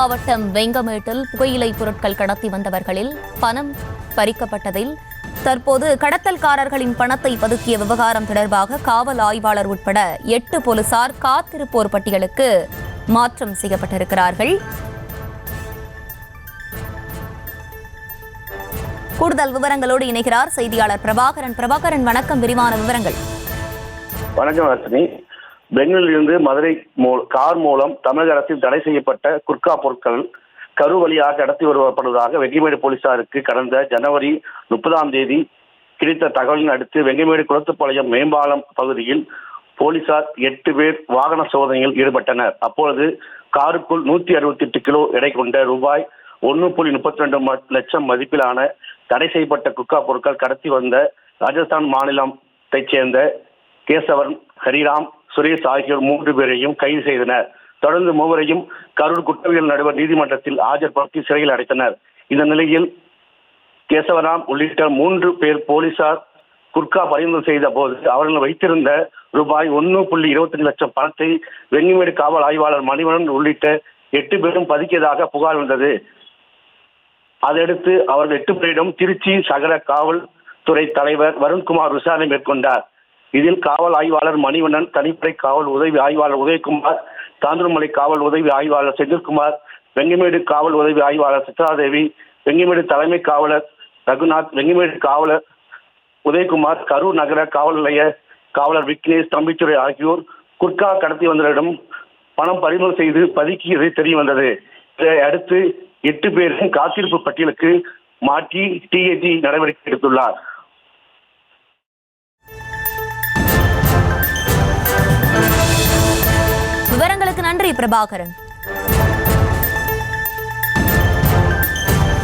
மாவட்டம் வெங்கமேட்டில் புகையிலை பொருட்கள் கடத்தி வந்தவர்களில் பணம் பறிக்கப்பட்டதில் தற்போது கடத்தல்காரர்களின் பணத்தை பதுக்கிய விவகாரம் தொடர்பாக காவல் ஆய்வாளர் உட்பட 8 போலீசார் காத்திருப்போர் பட்டியலுக்கு மாற்றம் செய்யப்பட்டிருக்கிறார்கள். கூடுதல் விவரங்களோடு இணைகிறார் செய்தியாளர் பிரபாகரன். பிரபாகரன், வணக்கம். விரிவான விவரங்கள். வணக்கம் ரத்னி. பெங்களூரில் இருந்து மதுரை கார் மூலம் தமிழக அரசில் தடை செய்யப்பட்ட குட்கா பொருட்கள் கரு வழியாக கடத்தி வருவதாக வெங்கிமேடு போலீசாருக்கு கடந்த ஜனவரி 30ஆம் தேதி கிடைத்த தகவலின் அடுத்து வெங்கிமேடு குளத்துப்பாளையம் மேம்பாலம் பகுதியில் போலீசார் 8 பேர் வாகன சோதனையில் ஈடுபட்டனர். அப்பொழுது காருக்குள் 168 கிலோ எடை கொண்ட ரூபாய் 1.32 லட்சம் மதிப்பிலான தடை செய்யப்பட்ட குட்கா பொருட்கள் கடத்தி வந்த ராஜஸ்தான் மாநிலத்தைச் சேர்ந்த கேசவன், ஹரிராம், சுரேஷ் ஆகியோர் 3 பேரையும் கைது செய்தனர். தொடர்ந்து மூவரையும் கரூர் குற்றவியல் நடுவர் நீதிமன்றத்தில் ஆஜர்படுத்தி சிறையில் அடைத்தனர். இந்த நிலையில் கேசவராம் உள்ளிட்ட 3 பேர் போலீசார் குட்கா பறிமுதல் செய்த போது அவர்கள் வைத்திருந்த ரூபாய் 1.25 லட்சம் பணத்தை வெங்கிமேடு காவல் ஆய்வாளர் மணிவண்ணன் உள்ளிட்ட 8 பேரும் பதுக்கியதாக புகார் வந்தது. அதையடுத்து அவர்கள் 8 பேரிடம் திருச்சி சகர காவல்துறை தலைவர் வருண்குமார் விசாரணை மேற்கொண்டார். இதில் காவல் ஆய்வாளர் மணிவண்ணன், தனிப்படை காவல் உதவி ஆய்வாளர் உதயகுமார், தாந்தூர்மலை காவல் உதவி ஆய்வாளர் செந்தில்குமார், வெங்கிமேடு காவல் உதவி ஆய்வாளர் சித்ராதேவி, வெங்கிமேடு தலைமை காவலர் ரகுநாத், வெங்கிமேடு காவலர் உதயகுமார், கரூர் நகர காவல் நிலைய காவலர் விக்னேஷ், தம்பித்துறை ஆகியோர் குட்கா கடத்தி வந்தவரிடம் பணம் பறிமுதல் செய்து பதுக்கியது தெரிய வந்தது. இதை அடுத்து 8 பேரும் காத்திருப்பு பட்டியலுக்கு மாற்றி டிஐஜி நடவடிக்கை எடுத்துள்ளார். விவரங்களுக்கு நன்றி பிரபாகரன்.